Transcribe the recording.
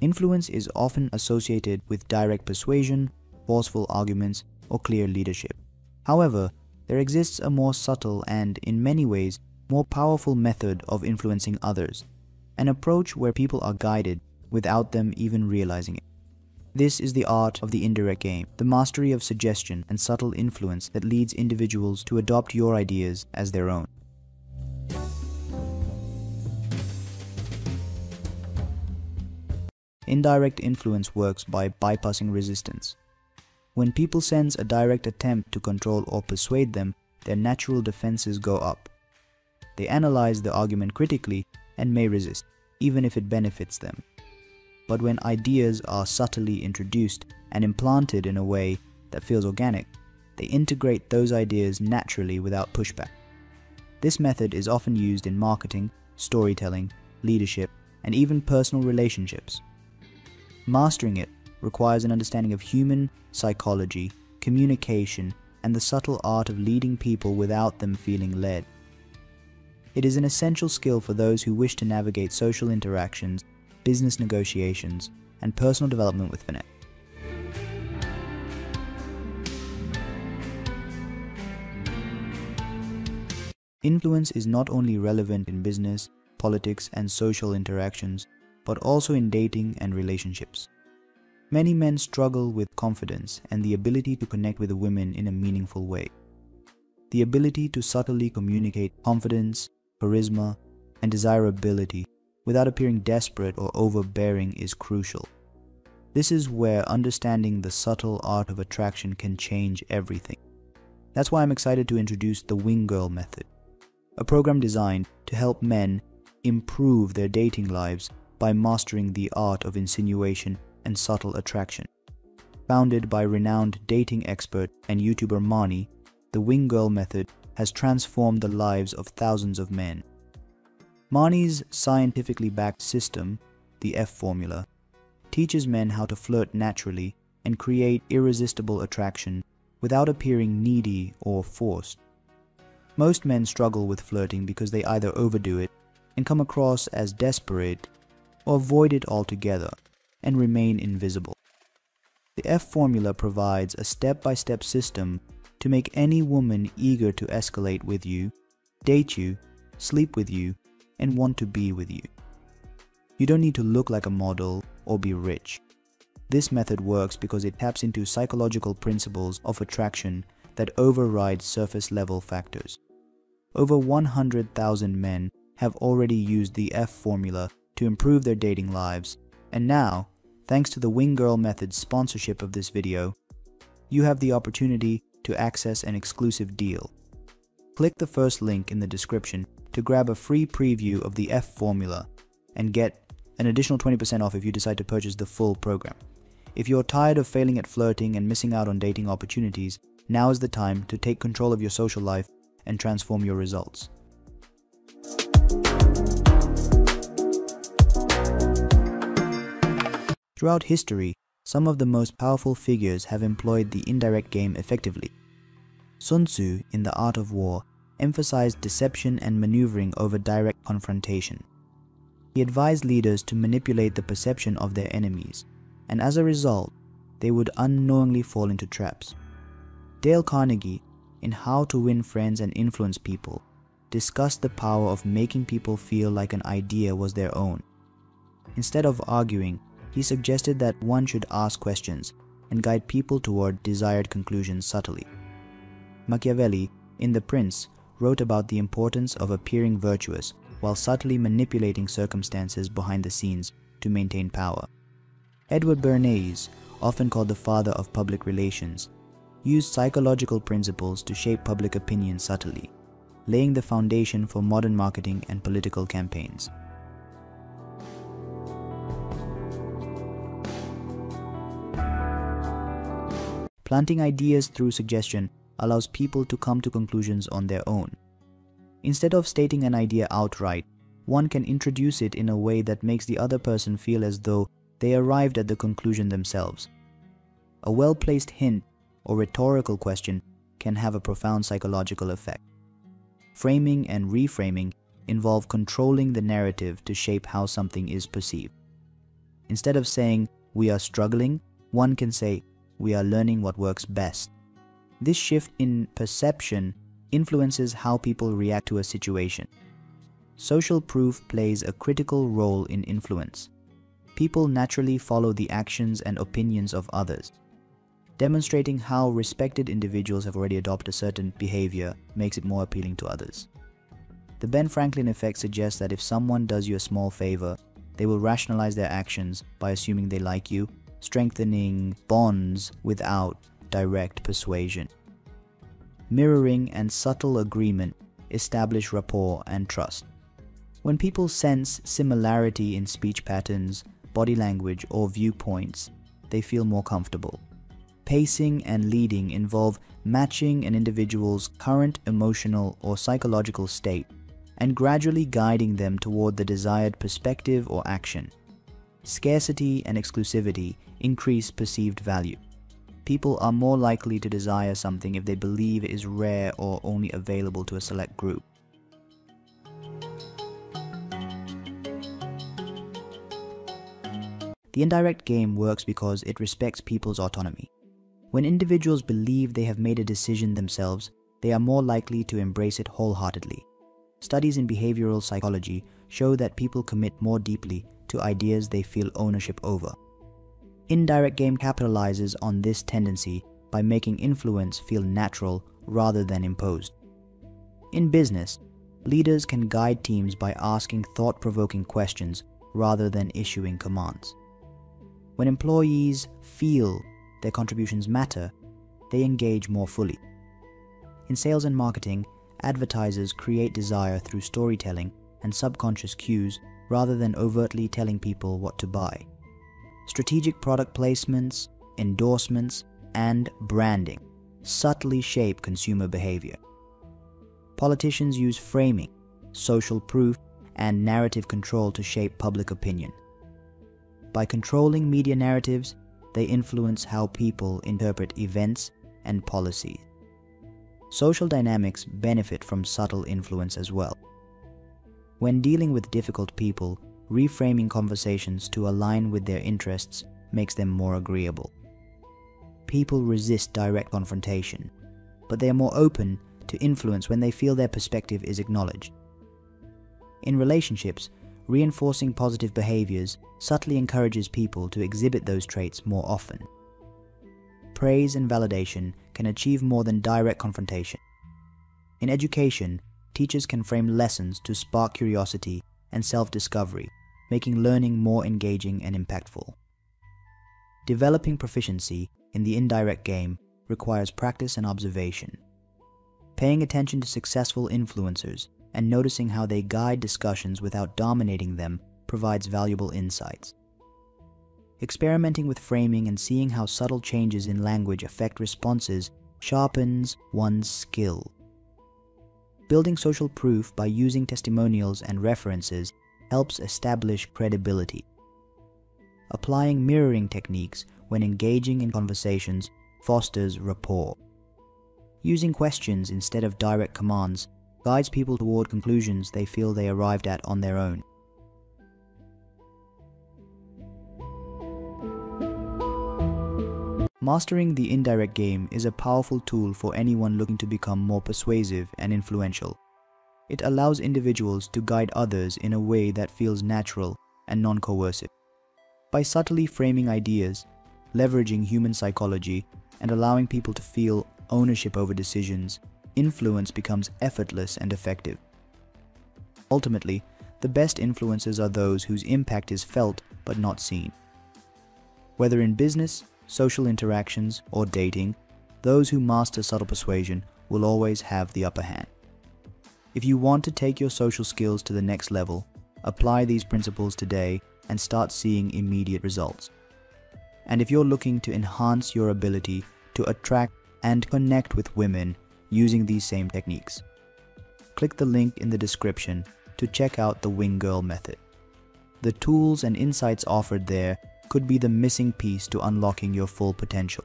Influence is often associated with direct persuasion, forceful arguments, or clear leadership. However, there exists a more subtle and, in many ways, more powerful method of influencing others, an approach where people are guided without them even realizing it. This is the art of the indirect game, the mastery of suggestion and subtle influence that leads individuals to adopt your ideas as their own. Indirect influence works by bypassing resistance. When people sense a direct attempt to control or persuade them, their natural defenses go up. They analyze the argument critically and may resist, even if it benefits them. But when ideas are subtly introduced and implanted in a way that feels organic, they integrate those ideas naturally without pushback. This method is often used in marketing, storytelling, leadership, and even personal relationships. Mastering it requires an understanding of human psychology, communication, and the subtle art of leading people without them feeling led. It is an essential skill for those who wish to navigate social interactions, business negotiations, and personal development with finesse. Influence is not only relevant in business, politics, and social interactions, but also in dating and relationships. Many men struggle with confidence and the ability to connect with women in a meaningful way. The ability to subtly communicate confidence, charisma, and desirability without appearing desperate or overbearing is crucial. This is where understanding the subtle art of attraction can change everything. That's why I'm excited to introduce the Wing Girl method, a program designed to help men improve their dating lives by mastering the art of insinuation and subtle attraction. Founded by renowned dating expert and YouTuber Mani, the Wing Girl method has transformed the lives of thousands of men. Mani's scientifically backed system, the F formula, teaches men how to flirt naturally and create irresistible attraction without appearing needy or forced. Most men struggle with flirting because they either overdo it and come across as desperate, or avoid it altogether and remain invisible. The F formula provides a step-by-step system to make any woman eager to escalate with you, date you, sleep with you, and want to be with you. You don't need to look like a model or be rich. This method works because it taps into psychological principles of attraction that override surface-level factors. Over 100,000 men have already used the F formula to improve their dating lives, and now, thanks to the Wing Girl method's sponsorship of this video, you have the opportunity to access an exclusive deal. Click the first link in the description to grab a free preview of the F formula and get an additional 20% off if you decide to purchase the full program. If you're tired of failing at flirting and missing out on dating opportunities, now is the time to take control of your social life and transform your results. Throughout history, some of the most powerful figures have employed the indirect game effectively. Sun Tzu, in The Art of War, emphasized deception and maneuvering over direct confrontation. He advised leaders to manipulate the perception of their enemies, and as a result, they would unknowingly fall into traps. Dale Carnegie, in How to Win Friends and Influence People, discussed the power of making people feel like an idea was their own. Instead of arguing, he suggested that one should ask questions and guide people toward desired conclusions subtly. Machiavelli, in The Prince, wrote about the importance of appearing virtuous while subtly manipulating circumstances behind the scenes to maintain power. Edward Bernays, often called the father of public relations, used psychological principles to shape public opinion subtly, laying the foundation for modern marketing and political campaigns. Planting ideas through suggestion allows people to come to conclusions on their own. Instead of stating an idea outright, one can introduce it in a way that makes the other person feel as though they arrived at the conclusion themselves. A well-placed hint or rhetorical question can have a profound psychological effect. Framing and reframing involve controlling the narrative to shape how something is perceived. Instead of saying, "We are struggling," one can say, "We are learning what works best." This shift in perception influences how people react to a situation. Social proof plays a critical role in influence. People naturally follow the actions and opinions of others. Demonstrating how respected individuals have already adopted a certain behavior makes it more appealing to others. The Ben Franklin effect suggests that if someone does you a small favor, they will rationalize their actions by assuming they like you, strengthening bonds without direct persuasion. Mirroring and subtle agreement establish rapport and trust. When people sense similarity in speech patterns, body language, or viewpoints, they feel more comfortable. Pacing and leading involve matching an individual's current emotional or psychological state and gradually guiding them toward the desired perspective or action. Scarcity and exclusivity increase perceived value. People are more likely to desire something if they believe it is rare or only available to a select group. The indirect game works because it respects people's autonomy. When individuals believe they have made a decision themselves, they are more likely to embrace it wholeheartedly. Studies in behavioral psychology show that people commit more deeply to ideas they feel ownership over. Indirect game capitalizes on this tendency by making influence feel natural rather than imposed. In business, leaders can guide teams by asking thought-provoking questions rather than issuing commands. When employees feel their contributions matter, they engage more fully. In sales and marketing, advertisers create desire through storytelling and subconscious cues rather than overtly telling people what to buy. Strategic product placements, endorsements, and branding subtly shape consumer behavior. Politicians use framing, social proof, and narrative control to shape public opinion. By controlling media narratives, they influence how people interpret events and policies. Social dynamics benefit from subtle influence as well. When dealing with difficult people, reframing conversations to align with their interests makes them more agreeable. People resist direct confrontation, but they are more open to influence when they feel their perspective is acknowledged. In relationships, reinforcing positive behaviors subtly encourages people to exhibit those traits more often. Praise and validation can achieve more than direct confrontation. In education, teachers can frame lessons to spark curiosity and self-discovery, making learning more engaging and impactful. Developing proficiency in the indirect game requires practice and observation. Paying attention to successful influencers and noticing how they guide discussions without dominating them provides valuable insights. Experimenting with framing and seeing how subtle changes in language affect responses sharpens one's skill. Building social proof by using testimonials and references helps establish credibility. Applying mirroring techniques when engaging in conversations fosters rapport. Using questions instead of direct commands guides people toward conclusions they feel they arrived at on their own. Mastering the indirect game is a powerful tool for anyone looking to become more persuasive and influential. It allows individuals to guide others in a way that feels natural and non-coercive. By subtly framing ideas, leveraging human psychology, and allowing people to feel ownership over decisions, influence becomes effortless and effective. Ultimately, the best influencers are those whose impact is felt but not seen. Whether in business, social interactions, or dating, those who master subtle persuasion will always have the upper hand. If you want to take your social skills to the next level, apply these principles today and start seeing immediate results. And if you're looking to enhance your ability to attract and connect with women using these same techniques, click the link in the description to check out the Wing Girl method. The tools and insights offered there could be the missing piece to unlocking your full potential.